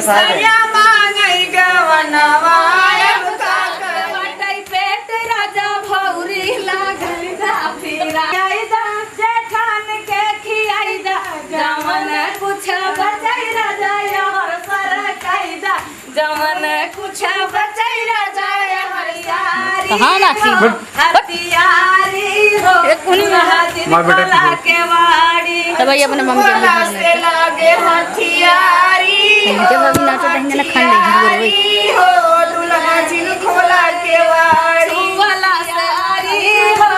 सैया मांगई गवनवा अब का बटाई पेट राजा भौरी लागल दा फिरा आइदा जेठान के खियाइदा जमन कुछ बचाई राजा हर सर कायदा जमन कुछ बचाई राजा हर यारी कहां नाची हथियारी हो मार बेटा के वाड़ी तो भाई अपने मम्मी के से लागे हथियारी के भाभी नाचो दहिंगे ना खान ले हो दुल्हा जिन खोला के वाड़ी वाला सारी हो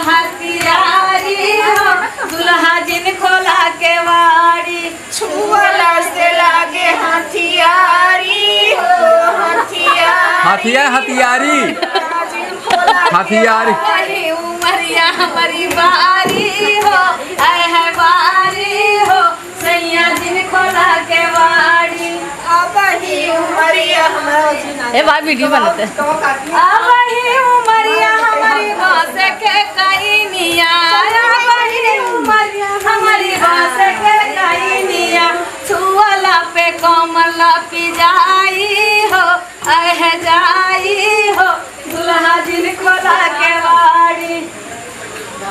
हथियारी हो दुल्हा जिन खोला के वाड़ी छुअला से लागे हथियारी हो हथियारी हमारी उमरिया हमारी बारी हो आए है बारी हो सैया जिन खोला के वाड़ी अब ही उमरिया हमारा ए भाई वीडियो बनाते अब ही उमरिया हमारी बास के कईनिया अब ही उमरिया हमारी बास के कईनिया छुअला पे कमल पिजाई हो आए है जाई हो दुल्हा जिन खोला के वाड़ी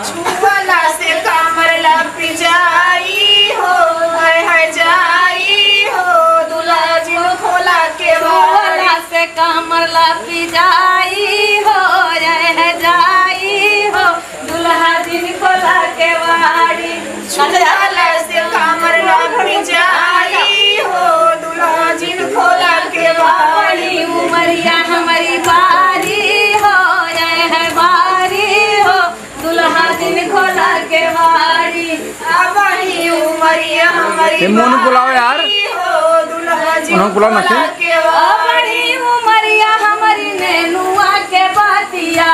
छुअला से कमर लपी जाई हो है जाई हो दुल्हा जिन खोला के वाड़ी वाला से कमर लपी जाई हो है जाई हो दुल्हा जिन खोला के वाड़ी छुअला से कमर लपी जाई हो दुल्हा जिन खोला के वाड़ी उमरिया हमारी बारी हो है बारी हो दुल्हा दिन खोला के वाड़ी अब ही उमरिया हमारी मोनू बुलाओ यार हो दुल्हा जिन मोनू बुलाओ ना खोला के वाड़ी बड़ी उमरिया हमारी नेनुआ के बातिया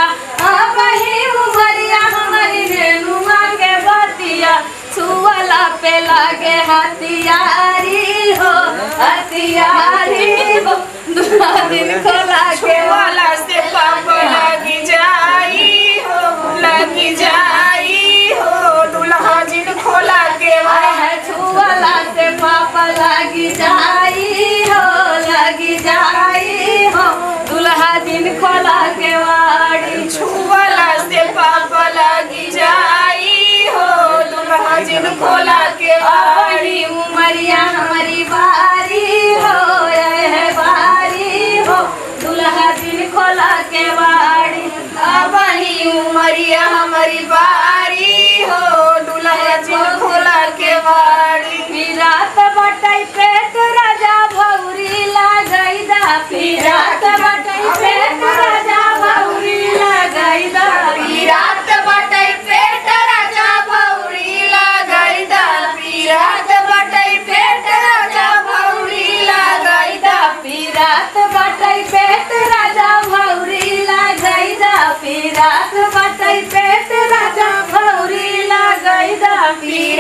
बड़ी उमरिया हमारी नेनुआ के बातिया छुअला पे लागे हथियारी हो हथियारी हो दुल्हा दिन खोला के वाला से पाप लगी जाई हो दुल्हा जिन खोला के आए है छुअला से पापा लगी जाई हो दुल्हा दिन खोला के वाड़ी छुअला से पाप लगी जाई हो दुल्हा जिन खोला के बड़ी उमरिया हमारी बारी हो है बारी हो दुल्हा दिन खोला के वाड़ी अब ही उमरिया हमारी बारी हो दुल्हा जिन खोला के वाड़ी रात बटाई पेट राजा भौरी लागई दा रात बटाई पेट राजा भौरी लागई दा रात बटाई पेट राजा भौरी लगाई दा रात बटाई पेट राजा भौरी लगाई दा रात बटाई पेट राजा भौरी लागई दा रात बटाई पेट राजा भौरी लागई दा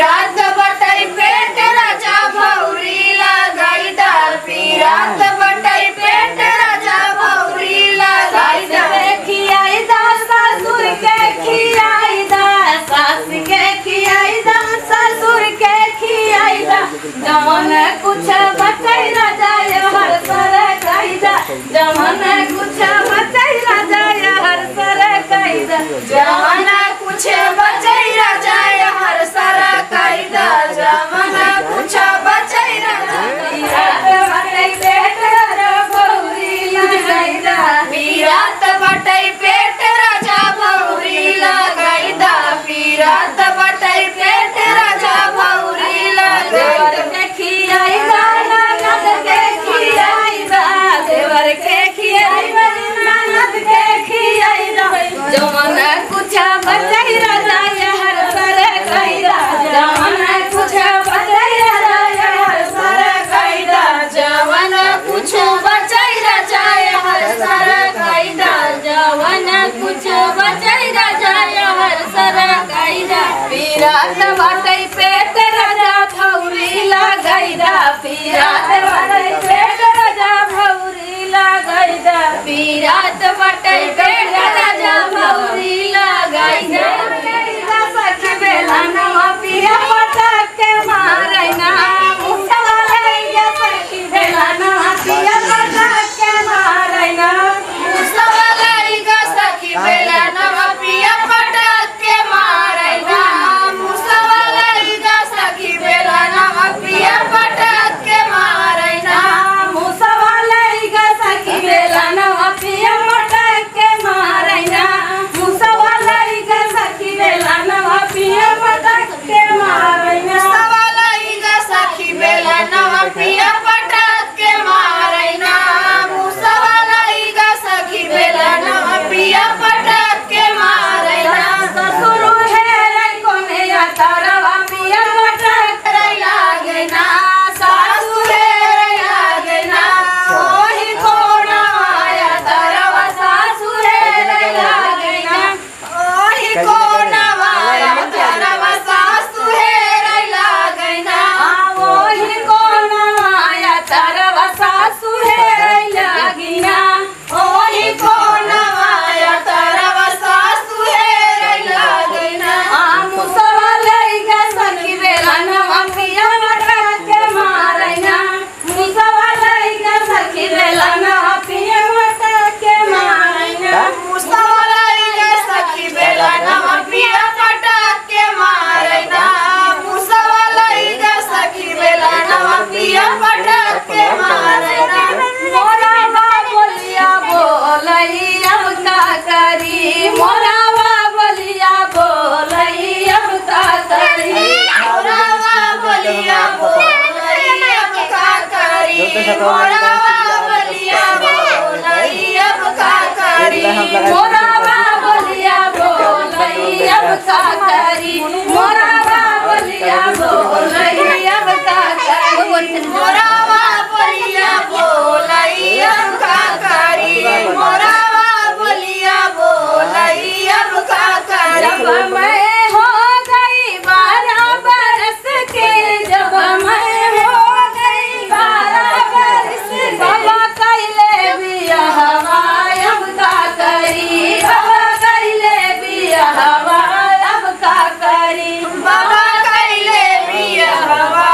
रात बटाई पेट राजा भौरी लगाई दा रात बटाई पेट राजा भौरी लगाई दा खियाई दा ससुर के खियाई दा सास के खियाई दा ससुर के खियाई दा जमन कुछ बचाई राजा हर सर कायदा जमन कुछ बचाई राजा हर सर कायदा जमाना कुछ बचाई राजा हर सारा कायदा जमाना कुछ बचाई राजा रात बटाई पेट राजा भौरी लगाई दा रात बटाई पेट राजा भौरी लगाई दा देवर के खियाई दा ननद के खियाई दा देवर के खियाई दा ननद के खियाई दा जमन कुछ बचाई राजा हर सर कायदा जमन कुछ बचाई राजा हर सर कायदा जवाना कुछ बचाई राजा हर सारा कायदा जवन कुछ बचाई राजा हर सर कायदा रात बटाई पेट राजा भौरी लगाई दा रात बटाई पेट राजा भौरी लगाई दा रात बटाई पेट राजा भौरी लगाई दा सखी बेला नवा पिया पटक के मारै ना मुसवा लैया सखी बेला नवा करी मोरावा बोलिया बोलई अब का करी मोरावा बोलिया बोलई अब का करी मोरावा बोलिया बोलई अब का करी मोरावा बोलिया बोलई अब का करी मोरावा बोलिया बोलई अब का करी मोरावा बोलिया बोलई अब का करी मोरावा बोलिया बोलई अब का करी जब मैं हो गई 12 बरस के जब मैं हो गई 12 बरस बाबा कैले बिया हवा अब का करी बाबा कैले बिया हवा अब का करी बाबा कैले बिया हवा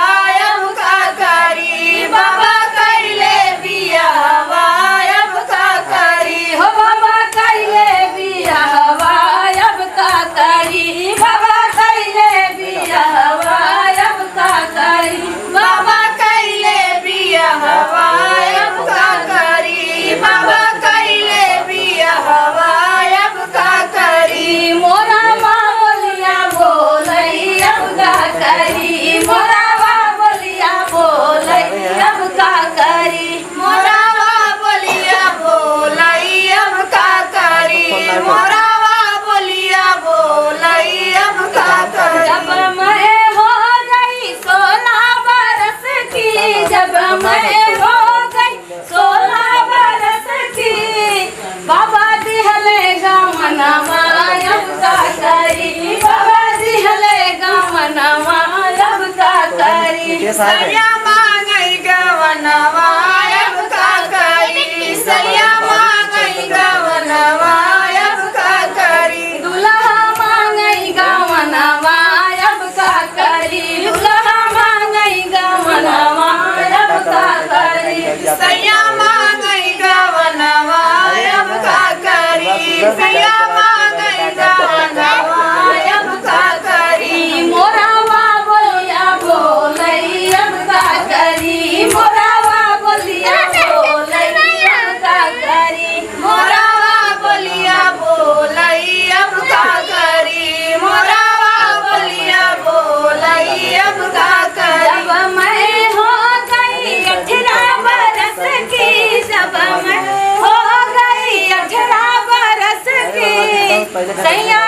अब का करी बाबा कैले बिया हवा अब का करी हो बाबा कैले बिया हवा अब का करी बाबा कैले बिया हवा अब का करी बाबा कैले बिया हवा अब का करी बाबा कैले बिया हवा अब का करी मोरा बोलिया बोलई अब का करी मोरावा बोलिया बोलई अब का करी मोरावा बोलिया बोलई अब का करी मोरावा बोलिया बोलई अब का जब करी मैं हो गई 16 बरस की जब मैं हो गई 16 बरस की बाबा दिहले गमनवा अब का करी बाबा दिहले गमनवा अब का करी सैया मांगई गवनवा अब का करी सैया मांगई गवनवा अब का करी दुल्हा मांगई गवनवा अब का करी दुल्हा मांगई गवनवा अब का करी सैया मांगई गवनवा अब का करी सैया मांगई गवनवा अब का करी मोरावा बोलिया बोलई अब का करी मोरावा बोलिया बोलई अब का करी मोरावा बोलिया बोलई अब का करी मोरावा बोलिया बोलई अब का जब करी मैं हो गई 18 बरस की जब मैं हो गई 18 बरस की सैया